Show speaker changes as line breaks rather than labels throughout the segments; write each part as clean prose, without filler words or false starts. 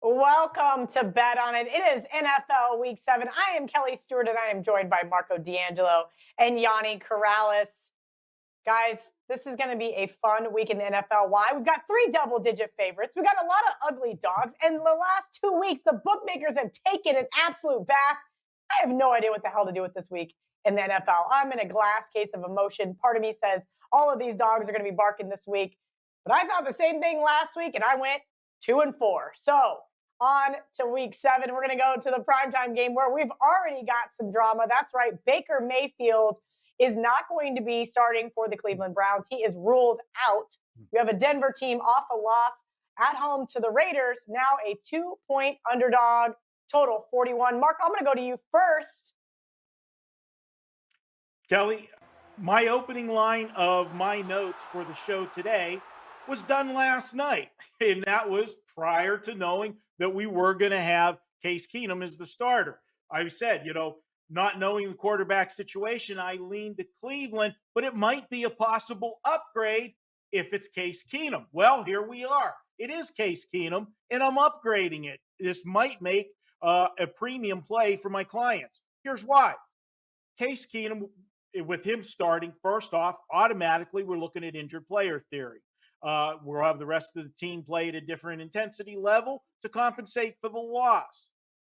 Welcome to Bet On It. It is NFL Week 7. I am Kelly Stewart, and I am joined by Marco D'Angelo and Yanni Corrales. Guys, this is going to be a fun week in the NFL. Why? We've got 3 double-digit favorites. We've got a lot of ugly dogs. And the last 2 weeks, the bookmakers have taken an absolute bath. I have no idea what the hell to do with this week in the NFL. I'm in a glass case of emotion. Part of me says all of these dogs are going to be barking this week. But I thought the same thing last week, and I went 2-4. So on to week 7, we're going to go to the primetime game where we've already got some drama. That's right. Baker Mayfield is not going to be starting for the Cleveland Browns. He is ruled out. We have a Denver team off a loss at home to the Raiders, now a 2-point underdog, total 41. Mark, I'm going to go to you first.
Kelly, my opening line of my notes for the show today was done last night, and that was prior to knowing that we were going to have Case Keenum as the starter. I said, not knowing the quarterback situation, I leaned to Cleveland, but it might be a possible upgrade if it's Case Keenum. Well, here we are. It is Case Keenum, and I'm upgrading it. This might make a premium play for my clients. Here's why. Case Keenum, with him starting, first off, automatically we're looking at injured player theory. We'll have the rest of the team play at a different intensity level to compensate for the loss.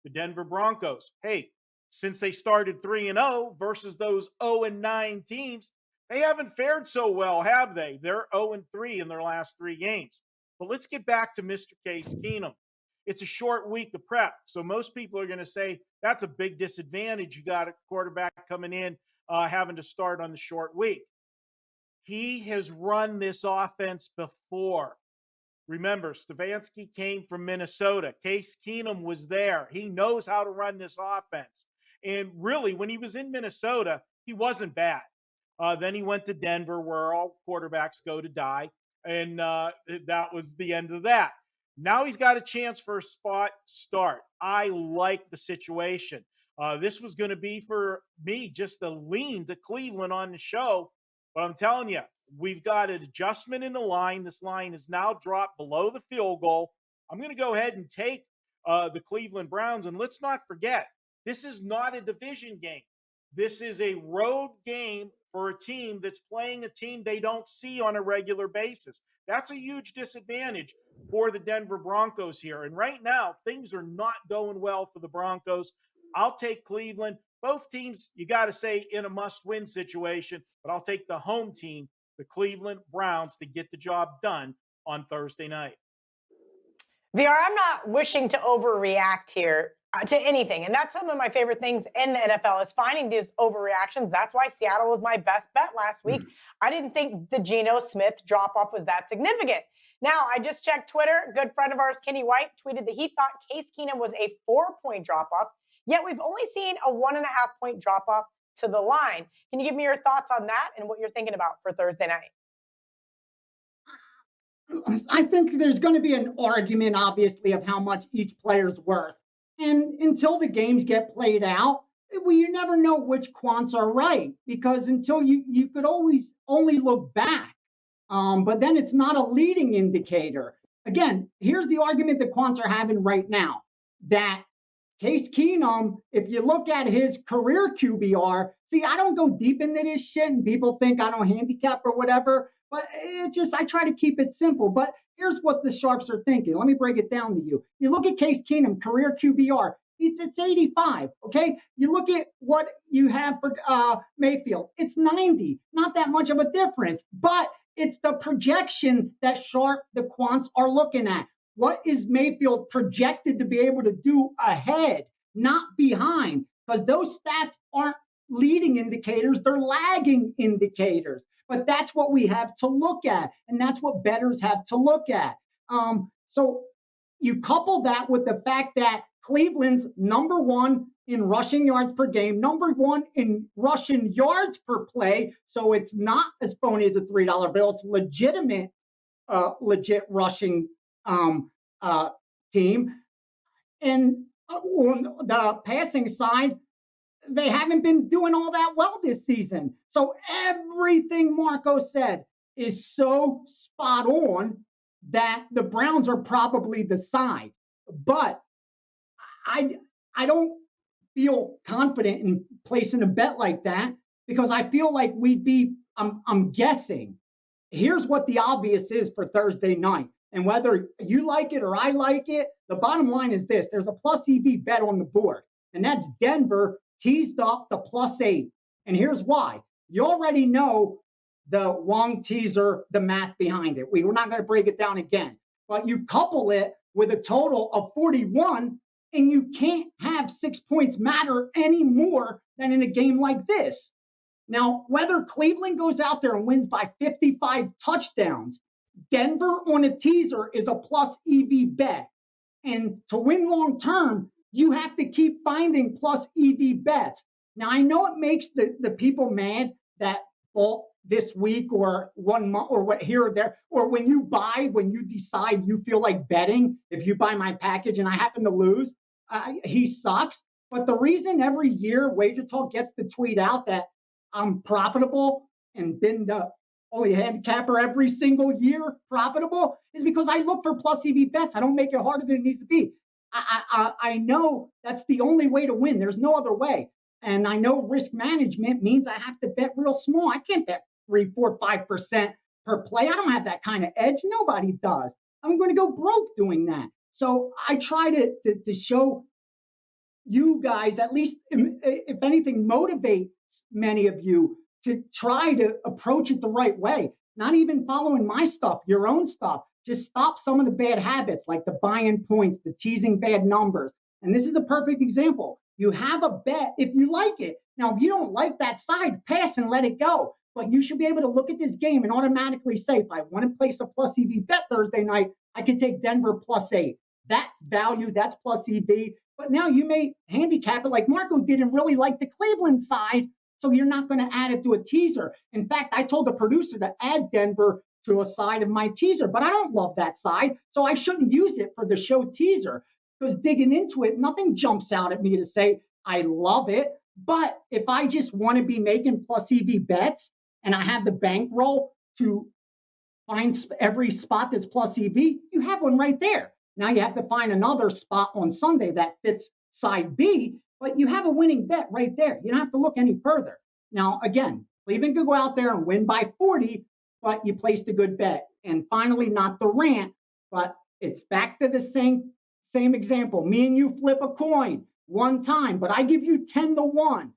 The Denver Broncos, hey, since they started 3-0 versus those 0-9 teams, they haven't fared so well, have they? They're 0-3 in their last 3 games. But let's get back to Mr. Case Keenum. It's a short week to prep, so most people are going to say that's a big disadvantage. You got a quarterback coming in having to start on the short week. He has run this offense before. Remember, Stefanski came from Minnesota. Case Keenum was there. He knows how to run this offense. And really, when he was in Minnesota, he wasn't bad. Then he went to Denver, where all quarterbacks go to die. And that was the end of that. Now he's got a chance for a spot start. I like the situation. This was going to be, for me, just a lean to Cleveland on the show. But I'm telling you, we've got an adjustment in the line. This line is now dropped below the field goal. I'm going to go ahead and take the Cleveland Browns. And let's not forget, this is not a division game. This is a road game for a team that's playing a team they don't see on a regular basis. That's a huge disadvantage for the Denver Broncos here. And right now, things are not going well for the Broncos. I'll take Cleveland. Both teams, you got to say, in a must-win situation, but I'll take the home team, the Cleveland Browns, to get the job done on Thursday night.
VR, I'm not wishing to overreact here to anything, and that's some of my favorite things in the NFL is finding these overreactions. That's why Seattle was my best bet last week. I didn't think the Geno Smith drop-off was that significant. Now, I just checked Twitter. A good friend of ours, Kenny White, tweeted that he thought Case Keenum was a 4-point drop-off. Yet we've only seen a 1.5-point drop-off to the line. Can you give me your thoughts on that and what you're thinking about for Thursday night?
I think there's going to be an argument, obviously, of how much each player's worth. And until the games get played out, you never know which quants are right, because until you could always only look back. But then it's not a leading indicator. Again, here's the argument that quants are having right now, that Case Keenum, if you look at his career QBR, see, I don't go deep into this shit and people think I don't handicap or whatever, but I try to keep it simple. But here's what the sharps are thinking. Let me break it down to you. You look at Case Keenum, career QBR, it's 85, okay? You look at what you have for Mayfield, it's 90. Not that much of a difference, but it's the projection that the quants are looking at. What is Mayfield projected to be able to do ahead, not behind? Because those stats aren't leading indicators, they're lagging indicators. But that's what we have to look at, and that's what bettors have to look at. So you couple that with the fact that Cleveland's number 1 in rushing yards per game, number 1 in rushing yards per play, so it's not as phony as a $3 bill. It's legit rushing team. And on the passing side, they haven't been doing all that well this season. So everything Marco said is so spot on that the Browns are probably the side. But I I don't feel confident in placing a bet like that because I feel like we'd be I'm guessing. Here's what the obvious is for Thursday night. And whether you like it or I like it, the bottom line is this: there's a plus EV bet on the board, and that's Denver teased up the +8. And here's why. You already know the Wong teaser, the math behind it. We're not going to break it down again. But you couple it with a total of 41, and you can't have 6 points matter any more than in a game like this. Now, whether Cleveland goes out there and wins by 55 touchdowns, Denver on a teaser is a plus EV bet. And to win long term, you have to keep finding plus EV bets. Now, I know it makes the people mad that bought this week or 1 month or what here or there, or when you decide you feel like betting, if you buy my package and I happen to lose, he sucks. But the reason every year WagerTalk gets to tweet out that I'm profitable and been the only handicapper every single year profitable is because I look for plus EV bets. I don't make it harder than it needs to be. I know that's the only way to win. There's no other way. And I know risk management means I have to bet real small. I can't bet 3, 4, 5% per play. I don't have that kind of edge. Nobody does. I'm going to go broke doing that. So I try to show you guys, at least if anything, motivate many of you to try to approach it the right way. Not even following my stuff, your own stuff. Just stop some of the bad habits, like the buying points, the teasing bad numbers. And this is a perfect example. You have a bet if you like it. Now, if you don't like that side, pass and let it go. But you should be able to look at this game and automatically say, if I want to place a plus EV bet Thursday night, I could take Denver +8. That's value. That's plus EV. But now you may handicap it like Marco did and really like the Cleveland side. So you're not going to add it to a teaser. In fact, I told the producer to add Denver to a side of my teaser, but I don't love that side. So I shouldn't use it for the show teaser because digging into it, nothing jumps out at me to say I love it. But if I just want to be making plus EV bets and I have the bankroll to find every spot that's plus EV, you have one right there. Now you have to find another spot on Sunday that fits side B, but you have a winning bet right there. You don't have to look any further. Now, again, Cleveland could go out there and win by 40, but you placed a good bet. And finally, not the rant, but it's back to the same example. Me and you flip a coin one time, but I give you 10-1.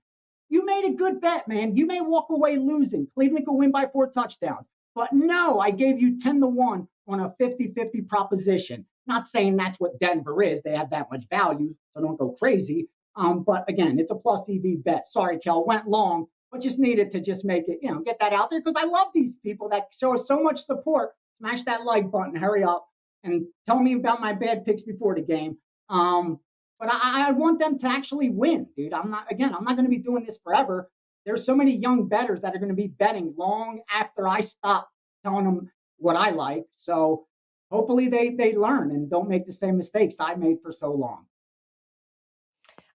You made a good bet, man. You may walk away losing. Cleveland could win by 4 touchdowns. But no, I gave you 10-1 on a 50-50 proposition. Not saying that's what Denver is. They have that much value, so don't go crazy. But again, it's a plus EV bet. Sorry, Kel, went long, but just needed to just make it, get that out there because I love these people that show us so much support. Smash that like button, hurry up, and tell me about my bad picks before the game. But I want them to actually win, dude. I'm not going to be doing this forever. There's so many young bettors that are going to be betting long after I stop telling them what I like. So hopefully they learn and don't make the same mistakes I made for so long.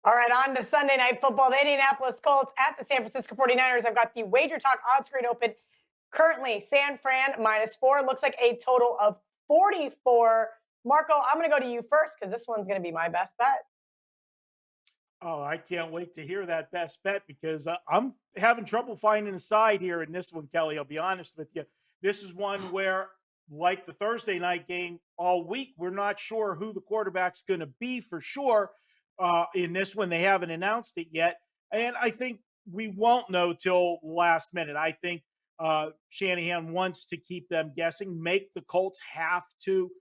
All right, on to Sunday Night Football. The Indianapolis Colts at the San Francisco 49ers. I've got the WagerTalk odds screen open. Currently, San Fran -4. Looks like a total of 44. Marco, I'm going to go to you first because this one's going to be my best bet.
Oh, I can't wait to hear that best bet because I'm having trouble finding a side here in this one, Kelly. I'll be honest with you. This is one where, like the Thursday night game all week, we're not sure who the quarterback's going to be for sure. In this one, they haven't announced it yet. And I think we won't know till last minute. I think Shanahan wants to keep them guessing, make the Colts have to,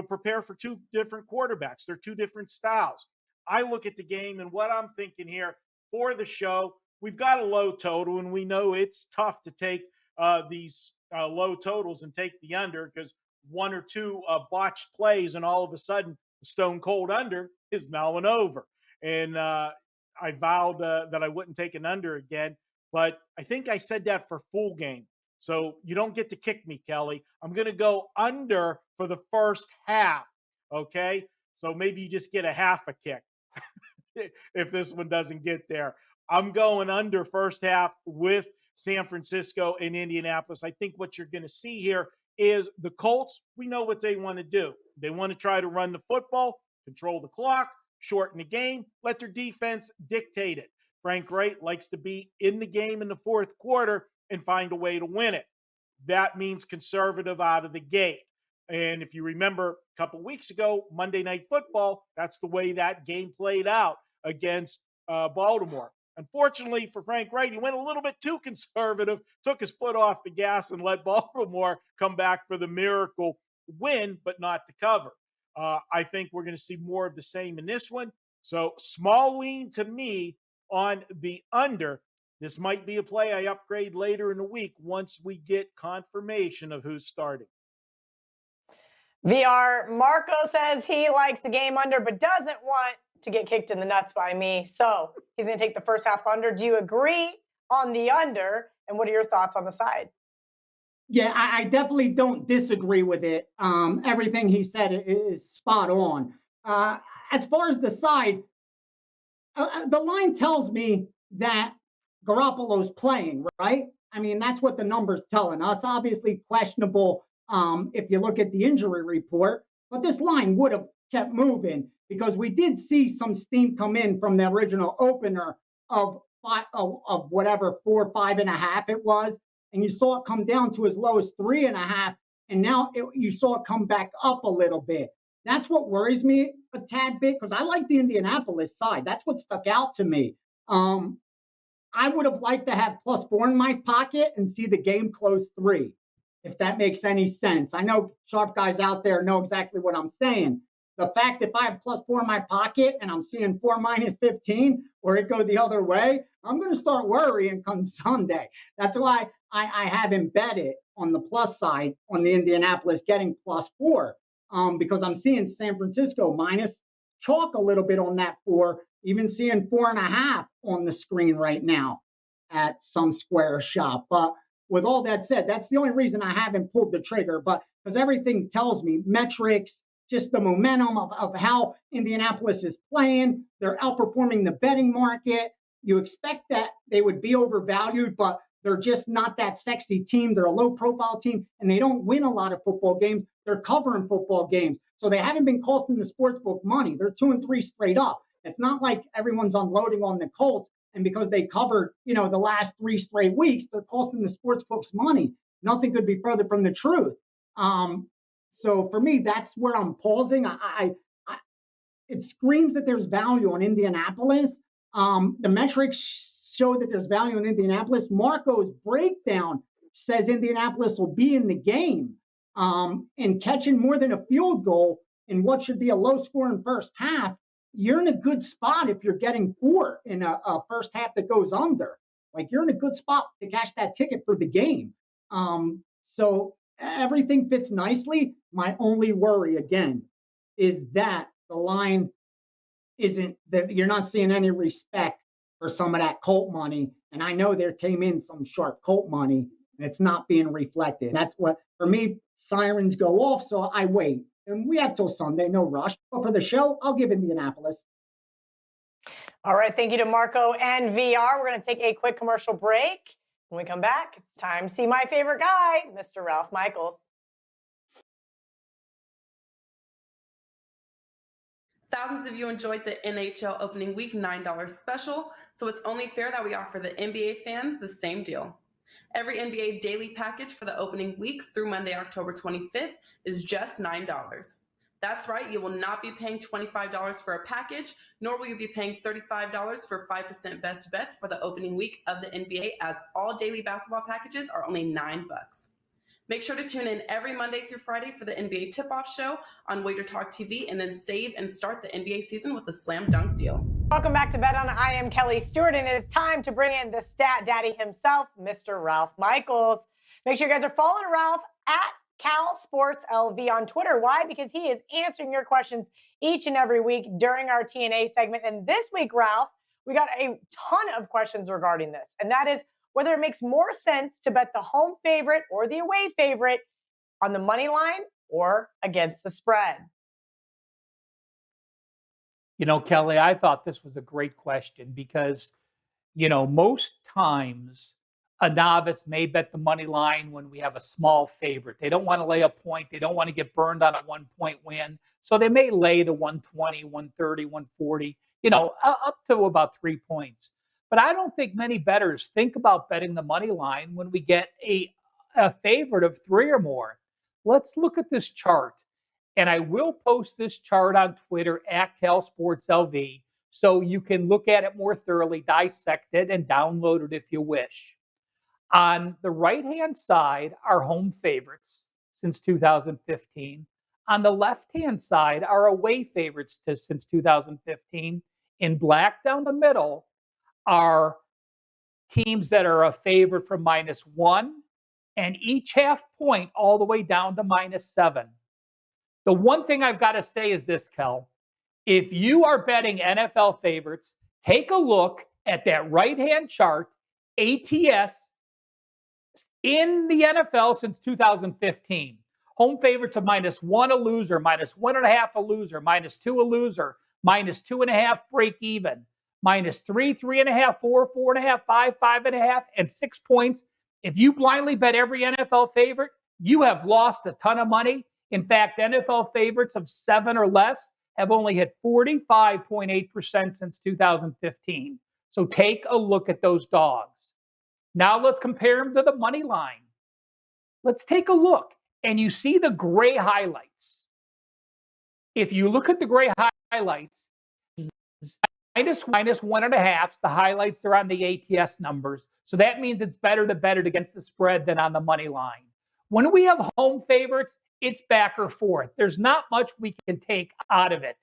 prepare for 2 different quarterbacks. They're 2 different styles. I look at the game and what I'm thinking here for the show, we've got a low total and we know it's tough to take these low totals and take the under because 1 or 2 botched plays and all of a sudden the stone cold under is now an over. And I vowed that I wouldn't take an under again, but I think I said that for full game. So you don't get to kick me, Kelly. I'm going to go under for the first half. Okay. So maybe you just get a half a kick if this one doesn't get there. I'm going under first half with San Francisco and Indianapolis. I think what you're going to see here is the Colts, we know what they want to do. They want to try to run the football, control the clock, shorten the game, let their defense dictate it. Frank Wright likes to be in the game in the fourth quarter and find a way to win it. That means conservative out of the gate. And if you remember a couple weeks ago, Monday Night Football, that's the way that game played out against Baltimore. Unfortunately for Frank Wright, he went a little bit too conservative, took his foot off the gas, and let Baltimore come back for the miracle win, but not the cover. I think we're going to see more of the same in this one. So small lean to me on the under. This might be a play I upgrade later in the week once we get confirmation of who's starting.
VR, Marco says he likes the game under, but doesn't want to get kicked in the nuts by me. So he's going to take the first half under. Do you agree on the under? And what are your thoughts on the side?
Yeah, I definitely don't disagree with it. Everything he said is spot on. As far as the side, the line tells me that Garoppolo's playing, right? I mean, that's what the number's telling us. Obviously questionable if you look at the injury report, but this line would have kept moving because we did see some steam come in from the original opener of whatever 4, 5.5 it was, and you saw it come down to as low as 3.5, and now you saw it come back up a little bit. That's what worries me a tad bit because I like the Indianapolis side. That's what stuck out to me. I would have liked to have +4 in my pocket and see the game close 3, if that makes any sense. I know sharp guys out there know exactly what I'm saying. The fact if I have +4 in my pocket and I'm seeing 4 -15 or it go the other way, I'm going to start worrying come Sunday. That's why I have embedded on the plus side on the Indianapolis getting +4 because I'm seeing San Francisco minus chalk a little bit on that 4, even seeing 4.5 on the screen right now at some square shop. But with all that said, that's the only reason I haven't pulled the trigger. But because everything tells me metrics, just the momentum of how Indianapolis is playing, they're outperforming the betting market. You expect that they would be overvalued, but they're just not that sexy team. They're a low-profile team, and they don't win a lot of football games. They're covering football games. So they haven't been costing the sportsbook money. They're 2-3 straight up. It's not like everyone's unloading on the Colts, and because they covered, the last 3 straight weeks, they're costing the sportsbooks money. Nothing could be further from the truth. So for me, that's where I'm pausing. It screams that there's value on Indianapolis. The metrics show that there's value in Indianapolis. Marco's breakdown says Indianapolis will be in the game and catching more than a field goal in what should be a low-scoring first half. You're in a good spot if you're getting 4 in a first half that goes under. Like, you're in a good spot to cash that ticket for the game. So everything fits nicely. My only worry, again, is that the line isn't that you're not seeing any respect for some of that Colt money. And I know there came in some sharp Colt money, and it's not being reflected. That's what, for me, sirens go off, so I wait. And we have till Sunday, no rush. But for the show, I'll give Indianapolis.
All right, thank you to Marco and VR. We're going to take a quick commercial break. When we come back, it's time to see my favorite guy, Mr. Ralph Michaels.
Thousands of you enjoyed the NHL opening week $9 special, so it's only fair that we offer the NBA fans the same deal. Every NBA daily package for the opening week through Monday, October 25th is just $9. That's right, you will not be paying $25 for a package, nor will you be paying $35 for 5% best bets for the opening week of the NBA, as all daily basketball packages are only $9. Make sure to tune in every Monday through Friday for the NBA tip-off show on WagerTalk TV, and then save and start the NBA season with a slam dunk deal.
Welcome back to Bet On. I am Kelly Stewart, and it's time to bring in the stat daddy himself, Mr. Ralph Michaels. Make sure you guys are following Ralph at Cal Sports LV on Twitter. Why? Because he is answering your questions each and every week during our TNA segment. And this week, Ralph, we got a ton of questions regarding this, and that is whether it makes more sense to bet the home favorite or the away favorite on the money line or against the spread.
Kelly, I thought this was a great question because, most times a novice may bet the money line when we have a small favorite. They don't want to lay a point. They don't want to get burned on a 1-point win. So they may lay the 120, 130, 140, up to about 3 points. But I don't think many bettors think about betting the money line when we get a favorite of 3 or more. Let's look at this chart. And I will post this chart on Twitter at CalSportsLV so you can look at it more thoroughly, dissect it, and download it if you wish. On the right-hand side are home favorites since 2015. On the left-hand side are away favorites since 2015. In black down the middle are teams that are a favorite from -1 and each half point all the way down to -7. The one thing I've got to say is this, Kel. If you are betting NFL favorites, take a look at that right-hand chart, ATS in the NFL since 2015. Home favorites of -1 a loser, -1.5 a loser, -2 a loser, -2.5 break even, -3, 3.5, 4, 4.5, 5, 5.5, and 6 points. If you blindly bet every NFL favorite, you have lost a ton of money. In fact, NFL favorites of 7 or less have only hit 45.8% since 2015. So take a look at those dogs. Now let's compare them to the money line. Let's take a look, and you see the gray highlights. If you look at the gray highlights, -1.5, the highlights are on the ATS numbers. So that means it's better to bet it against the spread than on the money line. When we have home favorites, it's back or forth. There's not much we can take out of it,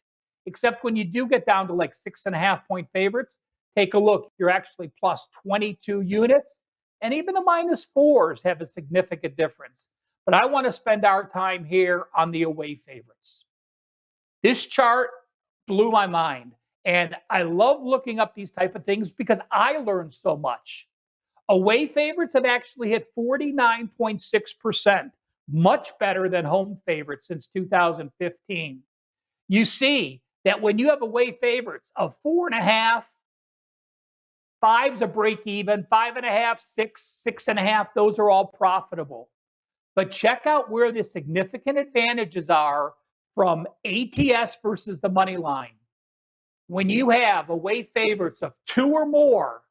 except when you do get down to like 6.5-point favorites. Take a look. You're actually plus 22 units, and even the -4s have a significant difference. But I want to spend our time here on the away favorites. This chart blew my mind, and I love looking up these type of things because I learned so much. Away favorites have actually hit 49.6%, much better than home favorites since 2015. You see that when you have away favorites of 4.5, 5's a break even, 5.5, 6, 6.5, those are all profitable. But check out where the significant advantages are from ATS versus the money line. When you have away favorites of 2 or more,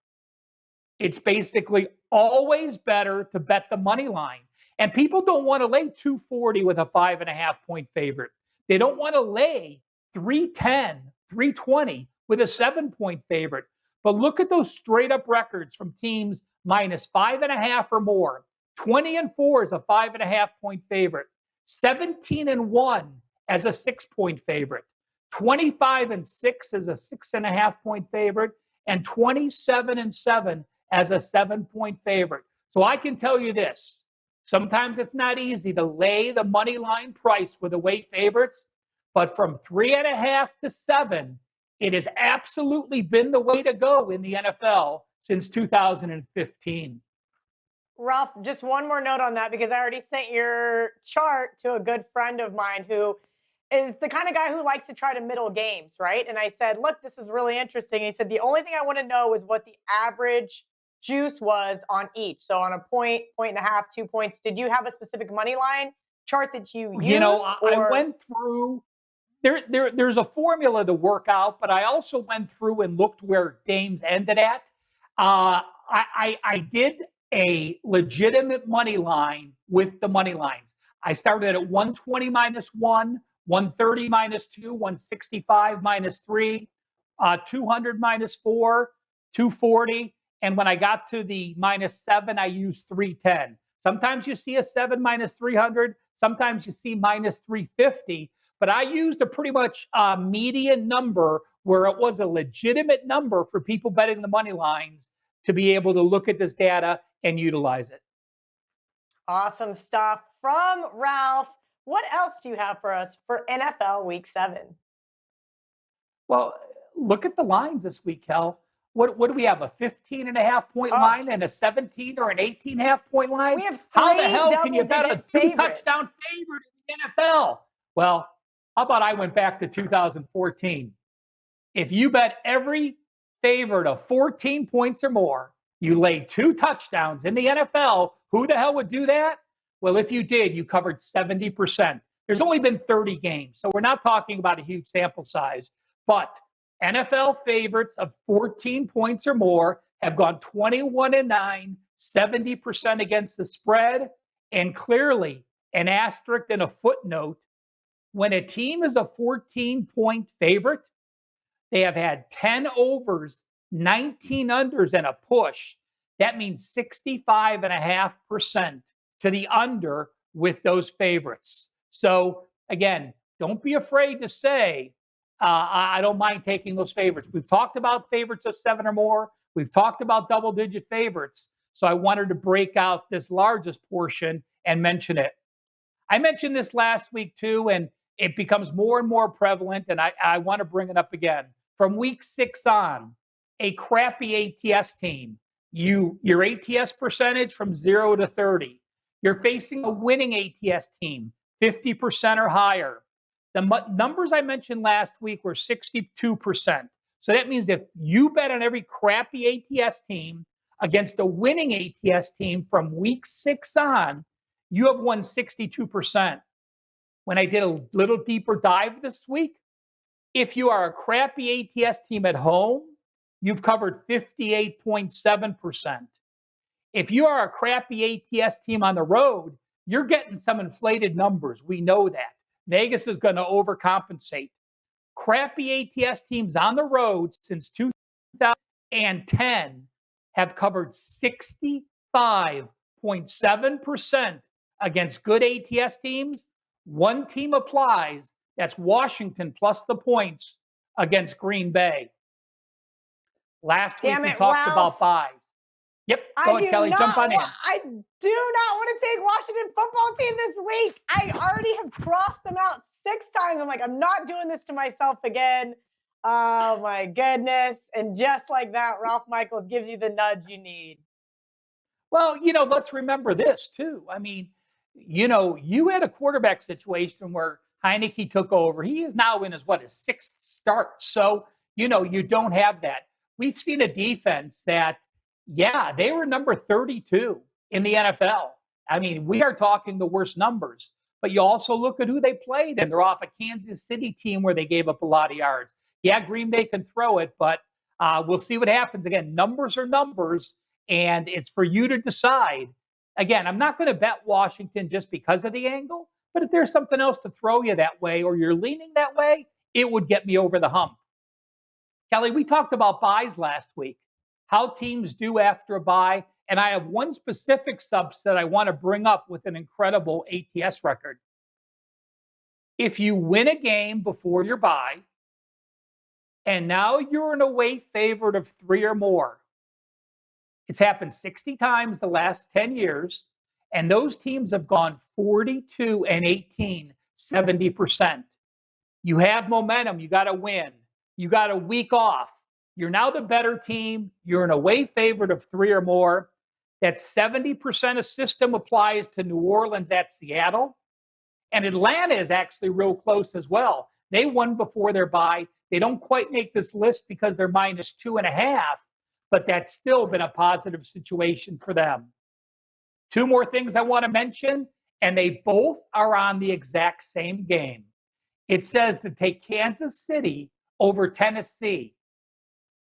it's basically always better to bet the money line. And people don't want to lay 240 with a 5.5-point favorite. They don't want to lay 310, 320 with a 7-point favorite. But look at those straight up records from teams -5.5 or more. 20-4 is a 5.5-point favorite. 17-1 as a 6-point favorite. 25-6 as a 6.5-point favorite. And 27-7 as a 7-point favorite. So I can tell you this. Sometimes it's not easy to lay the money line price with away favorites, but from 3.5 to 7, it has absolutely been the way to go in the NFL since 2015.
Ralph, just one more note on that, because I already sent your chart to a good friend of mine who is the kind of guy who likes to try to middle games, right? And I said, look, this is really interesting. And he said, the only thing I want to know is what the average juice was on each. So on a point, 1.5, 2 points, did you have a specific money line chart that you used?
I went through, there's a formula to work out, but I also went through and looked where games ended at. I did a legitimate money line with the money lines. I started at 120 -1, 130 -2, 165 -3, 200 -4, 240. And when I got to the -7, I used 310. Sometimes you see a 7 -300. Sometimes you see -350. But I used a pretty much median number where it was a legitimate number for people betting the money lines to be able to look at this data and utilize it.
Awesome stuff from Ralph. What else do you have for us for NFL Week 7?
Well, look at the lines this week, Kel. What do we have? A 15.5-point line and a 17 or an 18.5-point line?
We have
How the hell can you bet a 2-touchdown favorite in the NFL? Well, how about I went back to 2014? If you bet every favorite of 14 points or more, You laid 2 touchdowns in the NFL. Who the hell would do that? Well, if you did, you covered 70%. There's only been 30 games, so we're not talking about a huge sample size. But NFL favorites of 14 points or more have gone 21-9, 70% against the spread, and clearly an asterisk and a footnote. When a team is a 14-point favorite, they have had 10 overs, 19 unders, and a push. That means 65.5% to the under with those favorites. So again, don't be afraid to say, I don't mind taking those favorites. We've talked about favorites of 7 or more. We've talked about double-digit favorites. So I wanted to break out this largest portion and mention it. I mentioned this last week too, and it becomes more and more prevalent, and I want to bring it up again. From week 6 on, a crappy ATS team, your ATS percentage from 0 to 30. You're facing a winning ATS team, 50% or higher. The numbers I mentioned last week were 62%. So that means if you bet on every crappy ATS team against a winning ATS team from week 6 on, you have won 62%. When I did a little deeper dive this week, if you are a crappy ATS team at home, you've covered 58.7%. If you are a crappy ATS team on the road, you're getting some inflated numbers. We know that. Vegas is going to overcompensate. Crappy ATS teams on the road since 2010 have covered 65.7% against good ATS teams. One team applies. That's Washington plus the points against Green Bay. Last week we talked about buys. Yep, go ahead, Kelly, jump on in.
I do not want to take Washington football team this week. I already have crossed them out 6 times. I'm like, I'm not doing this to myself again. Oh, my goodness. And just like that, Ralph Michaels gives you the nudge you need.
Well, let's remember this, too. I mean, you had a quarterback situation where Heineke took over. He is now in his 6th start. So, you don't have that. We've seen a defense that, yeah, they were number 32 in the NFL. I mean, we are talking the worst numbers. But you also look at who they played, and they're off a Kansas City team where they gave up a lot of yards. Yeah, Green Bay can throw it, but we'll see what happens. Again, numbers are numbers, and it's for you to decide. Again, I'm not going to bet Washington just because of the angle, but if there's something else to throw you that way or you're leaning that way, it would get me over the hump. Kelly, we talked about buys last week, how teams do after a buy, and I have one specific subset I want to bring up with an incredible ATS record. If you win a game before your buy, and now you're an away favorite of 3 or more, it's happened 60 times the last 10 years, and those teams have gone 42-18, 70%. You have momentum. You got to win. You got a week off. You're now the better team. You're an away favorite of 3 or more. That 70% of system applies to New Orleans at Seattle. And Atlanta is actually real close as well. They won before their bye. They don't quite make this list because they're -2.5, but that's still been a positive situation for them. 2 more things I want to mention, and they both are on the exact same game. It says to take Kansas City over Tennessee.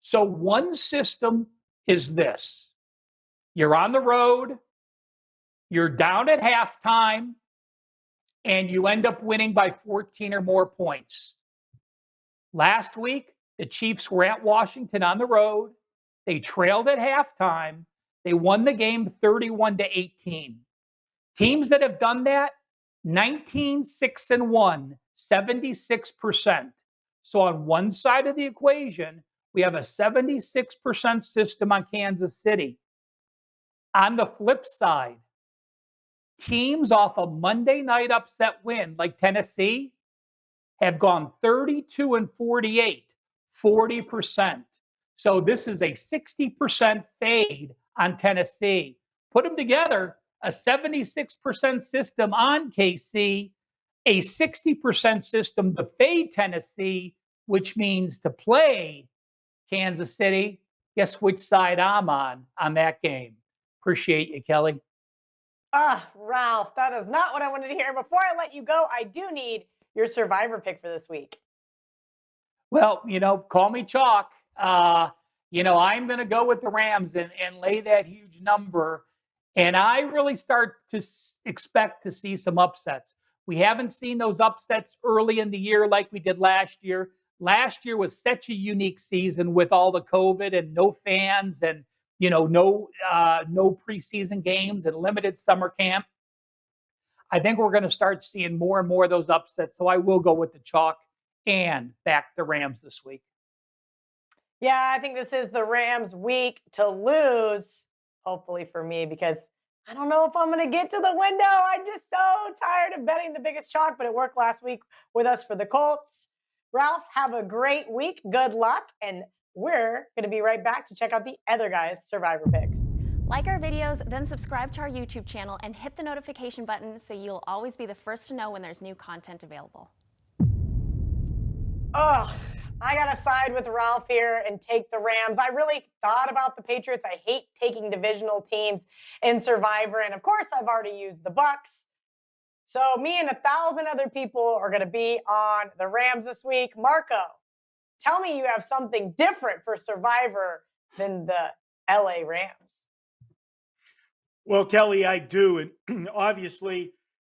So one system is this. You're on the road, you're down at halftime, and you end up winning by 14 or more points. Last week, the Chiefs were at Washington on the road. They trailed at halftime. They won the game 31-18. Teams that have done that, 19-6-1, 76%. So on one side of the equation, we have a 76% system on Kansas City. On the flip side, teams off a Monday night upset win like Tennessee have gone 32-48, 40%. So this is a 60% fade on Tennessee. Put them together, a 76% system on KC, a 60% system to fade Tennessee, which means to play Kansas City. guess which side I'm on that game. Appreciate you, Kelly.
Ralph, that is not what I wanted to hear. Before I let you go, I do need your survivor pick for this week.
Well, call me chalk. I'm going to go with the Rams and lay that huge number. And I really start to expect to see some upsets. We haven't seen those upsets early in the year like we did last year. Last year was such a unique season with all the COVID and no fans and no preseason games and limited summer camp. I think we're going to start seeing more and more of those upsets. So I will go with the chalk and back the Rams this week.
Yeah, I think this is the Rams' week to lose, hopefully for me, because I don't know if I'm going to get to the window. I'm just so tired of betting the biggest chalk, but it worked last week with us for the Colts. Ralph, have a great week. Good luck. And we're going to be right back to check out the other guys' survivor picks.
Like our videos, then subscribe to our YouTube channel and hit the notification button so you'll always be the first to know when there's new content available.
I got to side with Ralph here and take the Rams. I really thought about the Patriots. I hate taking divisional teams in Survivor. And of course, I've already used the Bucks. So me and 1,000 other people are going to be on the Rams this week. Marco, tell me you have something different for Survivor than the LA Rams.
Well, Kelly, I do. And obviously,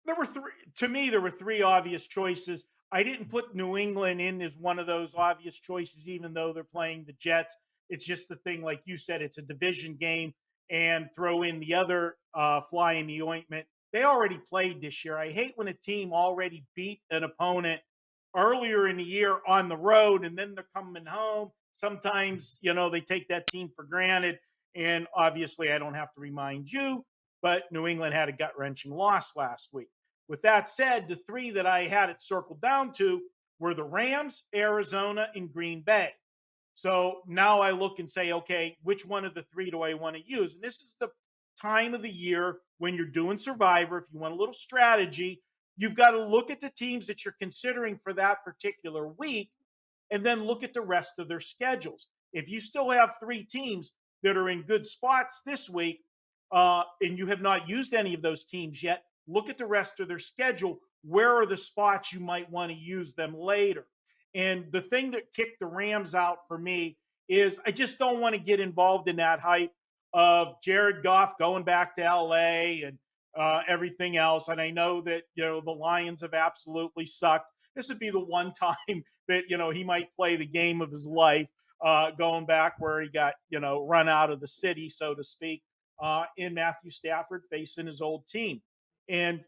there were three obvious choices. I didn't put New England in as one of those obvious choices, even though they're playing the Jets. It's just the thing, like you said, it's a division game, and throw in the other fly in the ointment. They already played this year. I hate when a team already beat an opponent earlier in the year on the road, and then they're coming home. Sometimes, they take that team for granted. And obviously, I don't have to remind you, but New England had a gut-wrenching loss last week. With that said, the three that I had it circled down to were the Rams, Arizona, and Green Bay. So now I look and say, okay, which one of the three do I want to use? And this is the time of the year when you're doing Survivor. If you want a little strategy, you've got to look at the teams that you're considering for that particular week and then look at the rest of their schedules. If you still have three teams that are in good spots this week and you have not used any of those teams yet, look at the rest of their schedule. Where are the spots you might want to use them later? And the thing that kicked the Rams out for me is I just don't want to get involved in that hype of Jared Goff going back to LA and everything else. And I know that, the Lions have absolutely sucked. This would be the one time that, he might play the game of his life, going back where he got, run out of the city, so to speak, in Matthew Stafford facing his old team. And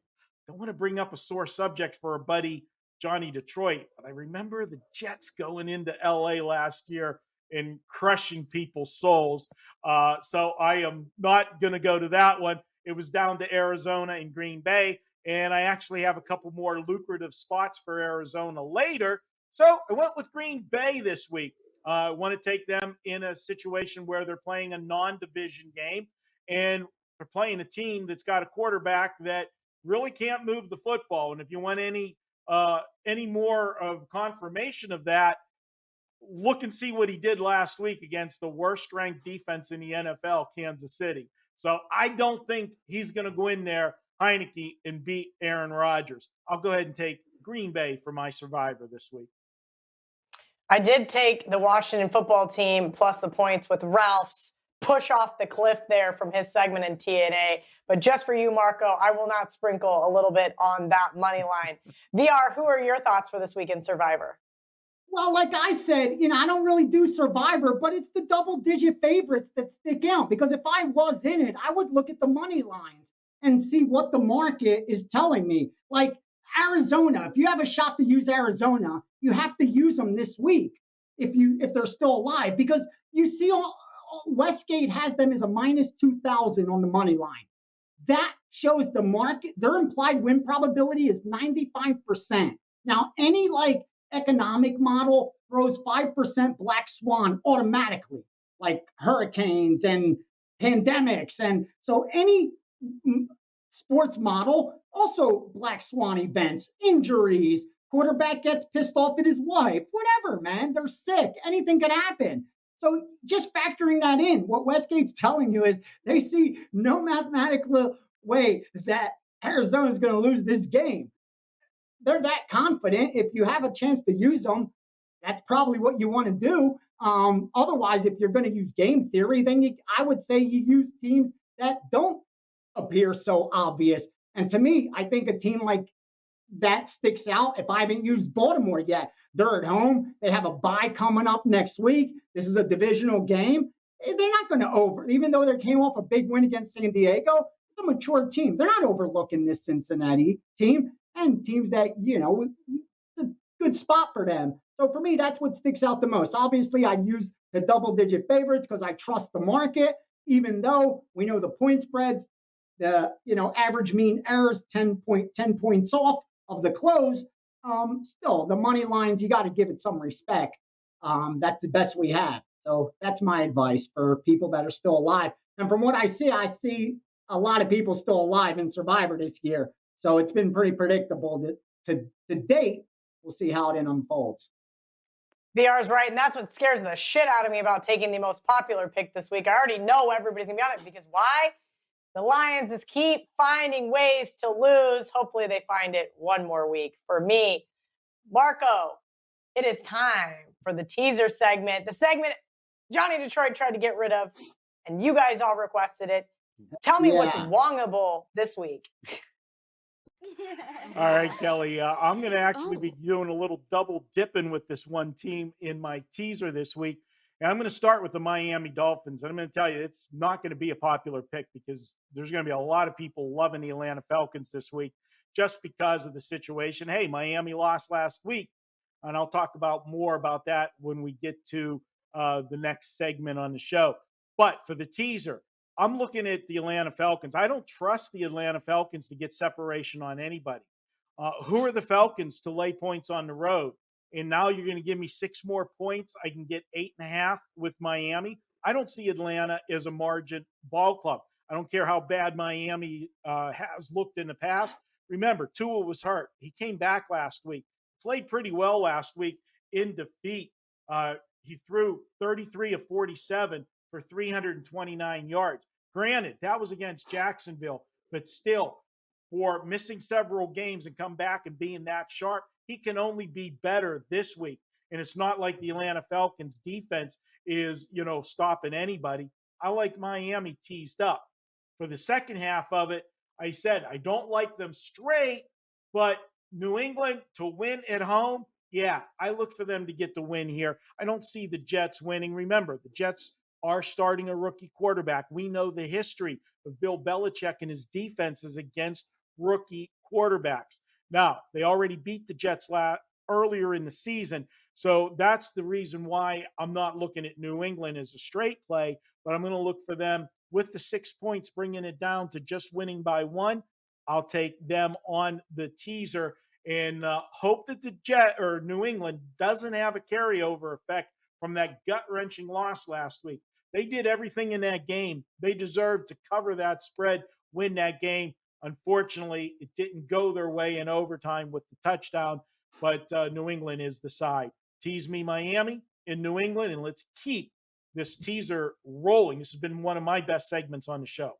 I want to bring up a sore subject for our buddy Johnny Detroit, but I remember the Jets going into LA last year and crushing people's souls. So I am not going to go to that one. It was down to Arizona and Green Bay, and I actually have a couple more lucrative spots for Arizona later. So I went with Green Bay this week. I want to take them in a situation where they're playing a non-division game, and they're playing a team that's got a quarterback that really can't move the football. And if you want any more of confirmation of that, look and see what he did last week against the worst ranked defense in the NFL, Kansas City. So I don't think he's going to go in there, Heineke, and beat Aaron Rodgers. I'll go ahead and take Green Bay for my survivor this week.
I did take the Washington football team plus the points with Ralph's push off the cliff there from his segment in TNA. But just for you, Marco, I will not sprinkle a little bit on that money line. VR, who are your thoughts for this week in Survivor?
Well, like I said, I don't really do Survivor, but it's the double-digit favorites that stick out. Because if I was in it, I would look at the money lines and see what the market is telling me. Like Arizona, if you have a shot to use Arizona, you have to use them this week if they're still alive. Because you see, Westgate has them as a minus 2,000 on the money line. That shows the market, their implied win probability is 95%. Now, any economic model throws 5% black swan automatically, like hurricanes and pandemics. And so any sports model, also black swan events, injuries, quarterback gets pissed off at his wife, whatever, man, they're sick, anything can happen. So just factoring that in, what Westgate's telling you is they see no mathematical way that Arizona is going to lose this game. They're that confident. If you have a chance to use them, that's probably what you want to do. Otherwise, if you're going to use game theory, then I would say you use teams that don't appear so obvious. And to me, I think a team like that sticks out. If I haven't used Baltimore yet, they're at home. They have a bye coming up next week. This is a divisional game. They're not going to even though they came off a big win against San Diego, it's a mature team. They're not overlooking this Cincinnati team and teams that, it's a good spot for them. So for me, that's what sticks out the most. Obviously, I use the double-digit favorites because I trust the market, even though we know the point spreads, the average mean errors 10 points off of the close. Still, the money lines, you got to give it some respect. That's the best we have. So that's my advice for people that are still alive. And from what I see a lot of people still alive in Survivor this year. So it's been pretty predictable to date. We'll see how it unfolds.
VR is right, and that's what scares the shit out of me about taking the most popular pick this week. I already know everybody's going to be on it because why? The Lions just keep finding ways to lose. Hopefully they find it one more week. For me, Marco, it is time for the teaser segment. The segment Johnny Detroit tried to get rid of, and you guys all requested it. Tell me what's wongable this week.
All right, Kelly. I'm going to actually be doing a little double dipping with this one team in my teaser this week. And I'm going to start with the Miami Dolphins. And I'm going to tell you, it's not going to be a popular pick because there's going to be a lot of people loving the Atlanta Falcons this week just because of the situation. Hey, Miami lost last week. And I'll talk more about that when we get to the next segment on the show. But for the teaser, I'm looking at the Atlanta Falcons. I don't trust the Atlanta Falcons to get separation on anybody. Who are the Falcons to lay points on the road? And now you're going to give me 6 more points. I can get 8.5 with Miami. I don't see Atlanta as a margin ball club. I don't care how bad Miami has looked in the past. Remember, Tua was hurt. He came back last week, played pretty well last week in defeat. He threw 33 of 47 for 329 yards. Granted, that was against Jacksonville, but still, for missing several games and come back and being that sharp, he can only be better this week. And it's not like the Atlanta Falcons defense is, stopping anybody. I like Miami teased up. For the second half of it, I said I don't like them straight, but New England to win at home, yeah, I look for them to get the win here. I don't see the Jets winning. Remember, the Jets are starting a rookie quarterback. We know the history of Bill Belichick and his defenses against rookie quarterbacks. Now, they already beat the Jets earlier in the season, so that's the reason why I'm not looking at New England as a straight play, but I'm going to look for them with the 6 points, bringing it down to just winning by 1. I'll take them on the teaser and hope that the New England doesn't have a carryover effect from that gut-wrenching loss last week. They did everything in that game. They deserved to cover that spread, win that game. Unfortunately, it didn't go their way in overtime with the touchdown, but New England is the side. Tease me Miami in New England, and let's keep this teaser rolling. This has been one of my best segments on the show.